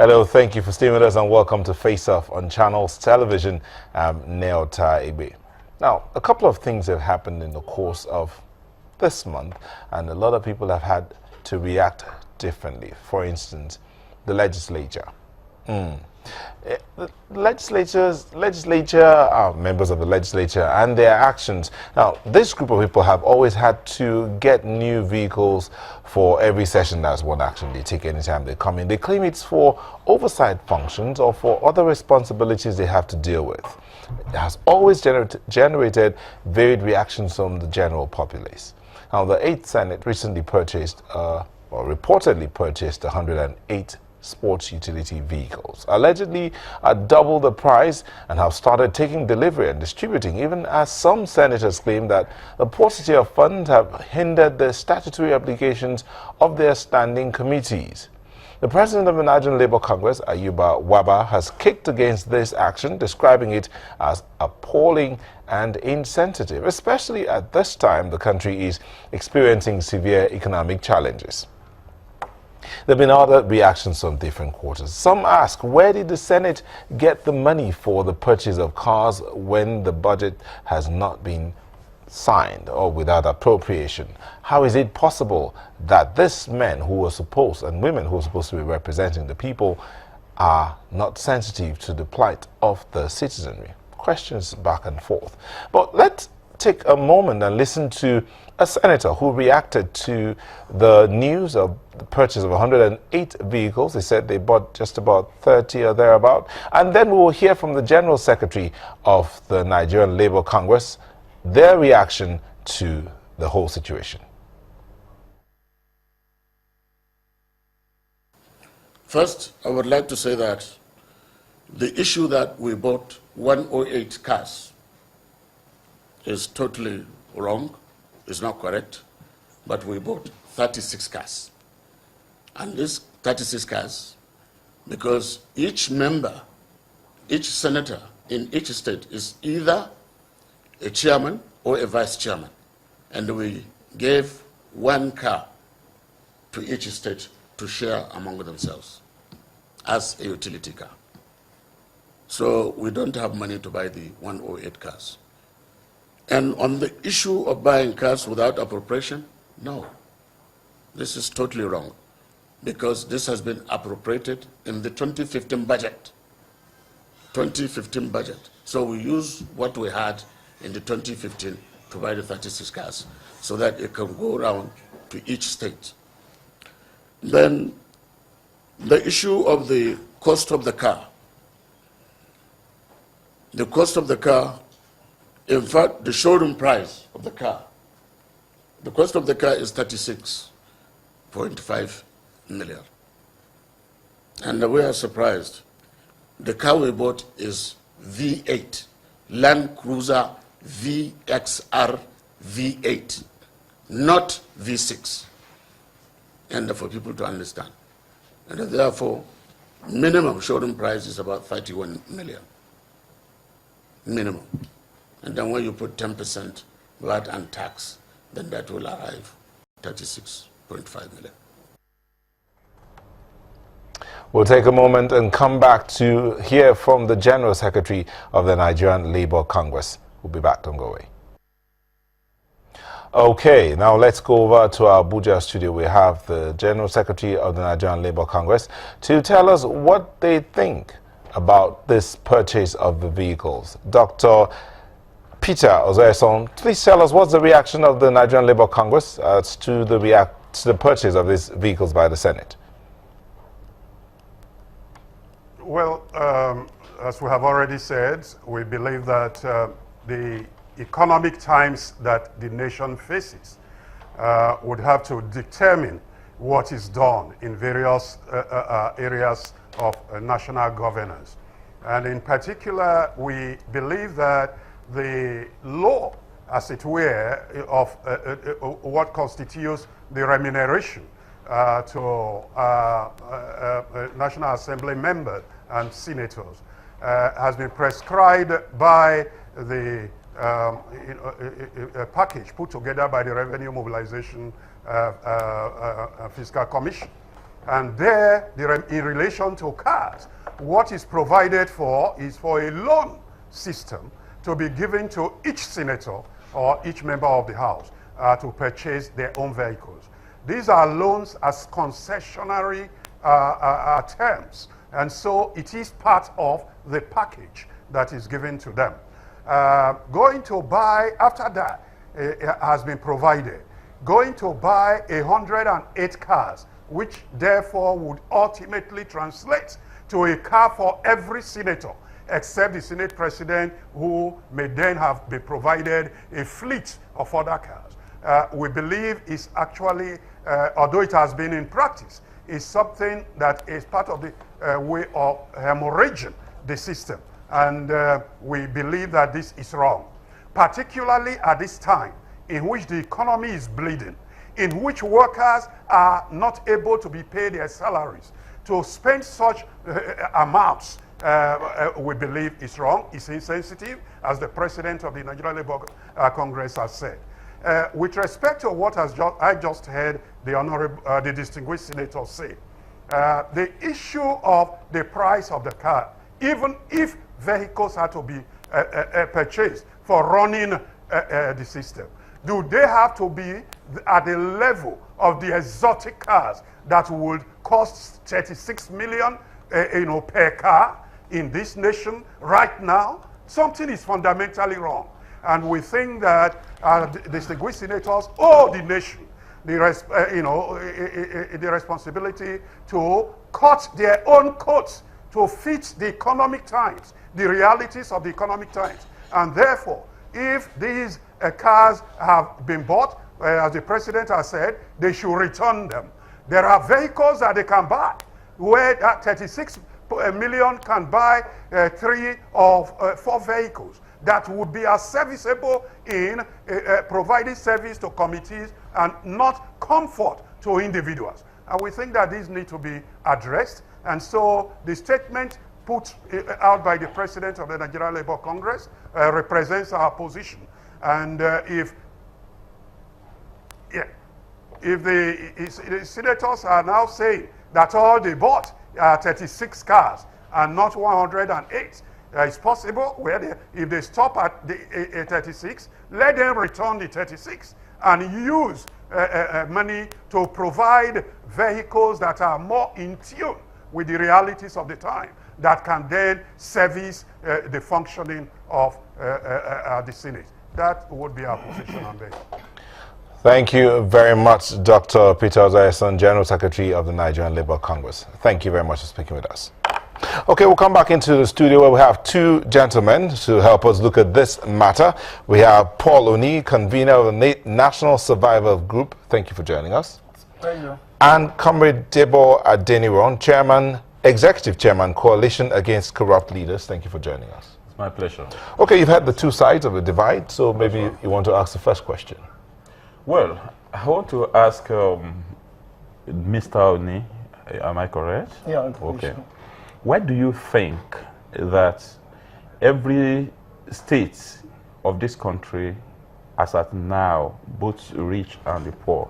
Hello, thank you for staying with us and welcome to Face Off on Channels Television. I'm Neota Igbe. Now, a couple of things have happened in the course of this month and a lot of people have had to react differently. For instance, the legislature. The members of the legislature and their actions. Now, this group of people have always had to get new vehicles for every session. That's one action they take anytime they come in. They claim it's for oversight functions or for other responsibilities they have to deal with. It has always generated varied reactions from the general populace. Now, the 8th Senate recently purchased, or reportedly purchased, 108 sports utility vehicles, allegedly at double the price, and have started taking delivery and distributing, even as some senators claim that the paucity of funds have hindered the statutory obligations of their standing committees. The president of the Nigerian Labour Congress, Ayuba Waba, has kicked against this action, describing it as appalling and insensitive, especially at this time the country is experiencing severe economic challenges. There have been other reactions from different quarters. Some ask, where did the Senate get the money for the purchase of cars when the budget has not been signed or without appropriation? How is it possible that these men who were supposed and women who are supposed to be representing the people are not sensitive to the plight of the citizenry? Questions back and forth. But let's take a moment and listen to a senator who reacted to the news of the purchase of 108 vehicles. They said they bought just about 30 or thereabout. And then we will hear from the General Secretary of the Nigerian Labour Congress, their reaction to the whole situation. First, I would like to say that the issue that we bought 108 cars is totally wrong. It's not correct, but we bought 36 cars. And these 36 cars, because each member, each senator in each state is either a chairman or a vice chairman. And we gave one car to each state to share among themselves as a utility car. So we don't have money to buy the 108 cars. And on the issue of buying cars without appropriation, no. This is totally wrong, because this has been appropriated in the 2015 budget. 2015 budget. So we use what we had in the 2015 to buy the 36 cars so that it can go around to each state. Then the issue of the cost of the car. The cost of the car, in fact, the showroom price of the car, the cost of the car is 36.5 million. And we are surprised. The car we bought is V8, Land Cruiser VXR V8, not V6. And for people to understand. And therefore, minimum showroom price is about 31 million. Minimum. And then when you put 10% VAT and tax, then that will arrive 36.5 million. We'll take a moment and come back to hear from the General Secretary of the Nigerian Labour Congress. We'll be back, don't go away. Okay, now let's go over to our Abuja studio. We have the General Secretary of the Nigerian Labour Congress to tell us what they think about this purchase of the vehicles. Dr. Peter Ozoeson, please tell us what's the reaction of the Nigerian Labour Congress to the purchase of these vehicles by the Senate. Well, as we have already said, we believe that the economic times that the nation faces would have to determine what is done in various areas of national governance. And in particular, we believe that the law, as it were, of what constitutes the remuneration to National Assembly members and senators has been prescribed by the a package put together by the Revenue Mobilization Fiscal Commission. And there, in relation to cars, what is provided for is for a loan system to be given to each senator or each member of the House to purchase their own vehicles. These are loans as concessionary terms, and so it is part of the package that is given to them. Going to buy, after that has been provided, going to buy 108 cars, which therefore would ultimately translate to a car for every senator, except the Senate President, who may then have been provided a fleet of other cars. We believe is actually, although it has been in practice, is something that is part of the way of hemorrhaging the system. And we believe that this is wrong, particularly at this time in which the economy is bleeding, in which workers are not able to be paid their salaries. To spend such amounts, we believe is wrong, is insensitive, as the President of the Nigerian Labour Congress has said. With respect to what I just heard the distinguished senator say, the issue of the price of the car, even if vehicles are to be purchased for running the system, do they have to be at the level of the exotic cars that would cost 36 million per car in this nation right now? Something is fundamentally wrong. And we think that the distinguished senators owe the nation the responsibility to cut their own coats to fit the economic times, the realities of the economic times. And therefore, if these cars have been bought, as the President has said, they should return them. There are vehicles that they can buy, where 36 million can buy 3 or 4 vehicles that would be as serviceable in providing service to committees and not comfort to individuals. And we think that these need to be addressed. And so the statement put out by the President of the Nigerian Labour Congress represents our position. And if the senators are now saying that all they bought are 36 cars and not 108, it's possible if they stop at the 36, let them return the 36 and use money to provide vehicles that are more in tune with the realities of the time, that can then service the functioning of the Senate. That would be our position on this. Thank you very much, Dr. Peter Ozayason, General Secretary of the Nigerian Labour Congress. Thank you very much for speaking with us. Okay, we'll come back into the studio where we have 2 gentlemen to help us look at this matter. We have Paul Oni, convener of the National Survivor Group. Thank you for joining us. Thank you. And Comrade Debo Adeniran, Executive Chairman, Coalition Against Corrupt Leaders. Thank you for joining us. It's my pleasure. Okay, you've had the 2 sides of the divide, so maybe you want to ask the first question. Well, I want to ask Mr. Oni, am I correct? Yeah, okay. Why do you think that every state of this country, as at now, both rich and the poor,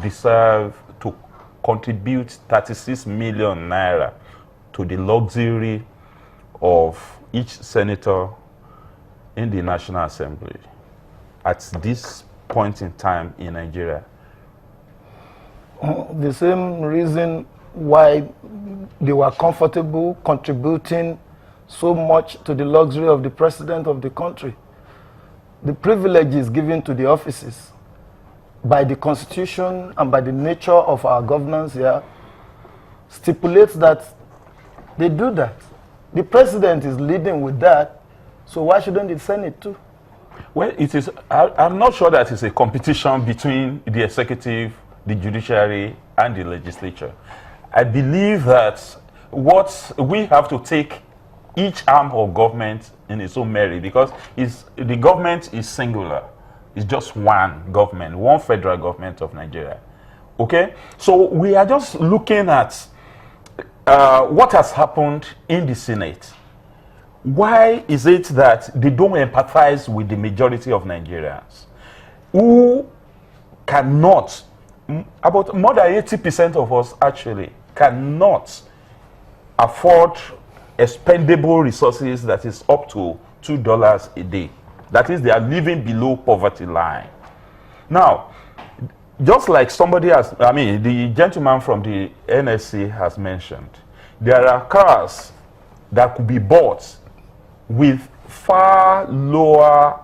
deserve to contribute 36 million naira to the luxury of each senator in the National Assembly at this point in time in Nigeria? The same reason why they were comfortable contributing so much to the luxury of the president of the country. The privileges given to the offices by the Constitution and by the nature of our governance here stipulates that they do that. The president is leading with that, so why shouldn't the Senate too? Well, it is. I'm not sure that it's a competition between the executive, the judiciary, and the legislature. I believe that what we have to take each arm of government in its own merit, because the government is singular. It's just one government, one federal government of Nigeria. Okay? So we are just looking at what has happened in the Senate. Why is it that they don't empathize with the majority of Nigerians who cannot, about more than 80% of us actually, cannot afford expendable resources that is up to $2 a day. That is, they are living below poverty line. Now, just like somebody has, I mean, the gentleman from the NSC has mentioned, there are cars that could be bought with far lower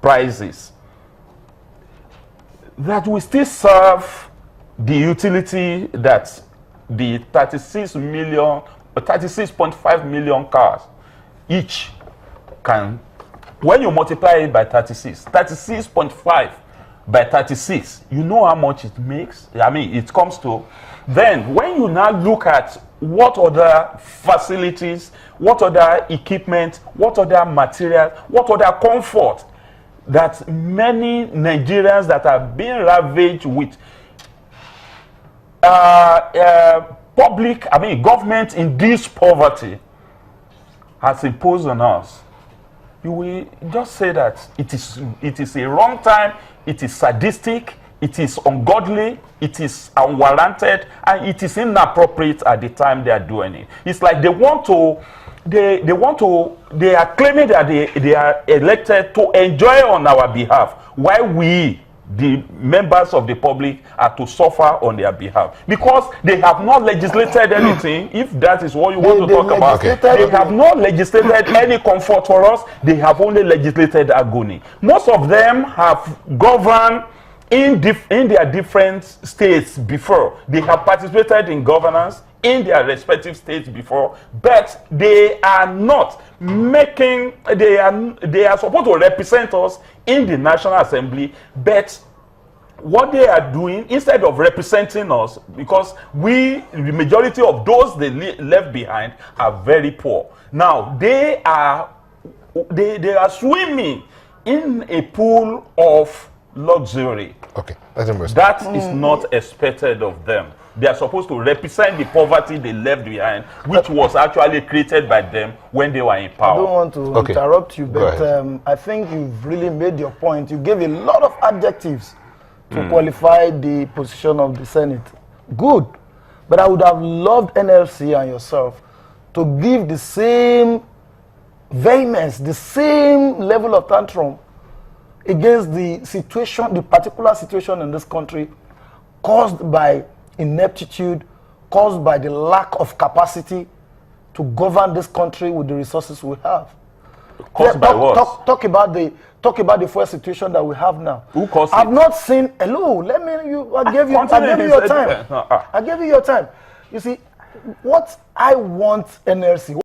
prices that will still serve the utility that the 36.5 million cars each can. When you multiply it by 36.5 by 36, you know how much it makes. I mean, it comes to. Then, when you now look at what other facilities, what other equipment, what other material, what other comfort that many Nigerians that are being ravaged with government induced poverty has imposed on us, you will just say that it is a wrong time, it is sadistic, it is ungodly, it is unwarranted, and it is inappropriate at the time they are doing it. It's like they are claiming that they are elected to enjoy on our behalf, while we, the members of the public, are to suffer on their behalf, because they have not legislated anything. If that is what you want to talk about, they have not legislated any comfort for us. They have only legislated agony. Most of them have governed in their different states before. They have participated in governance in their respective states before, but they are not making, they are supposed to represent us in the National Assembly, but what they are doing, instead of representing us, because the majority of those they left behind are very poor. Now, they are swimming in a pool of luxury. Okay, let him respond. That is not expected of them. They are supposed to represent the poverty they left behind, which was actually created by them when they were in power. I don't want to interrupt you, but I think you've really made your point. You gave a lot of adjectives to qualify the position of the Senate. Good. But I would have loved NLC and yourself to give the same vehemence, the same level of tantrum against the situation, the particular situation in this country caused by ineptitude, caused by the lack of capacity to govern this country with the resources we have. Caused by what? Talk about the first situation that we have now. Who caused I've it? not seen. Hello, I gave you your time. I gave you your time. You see, what I want NLC.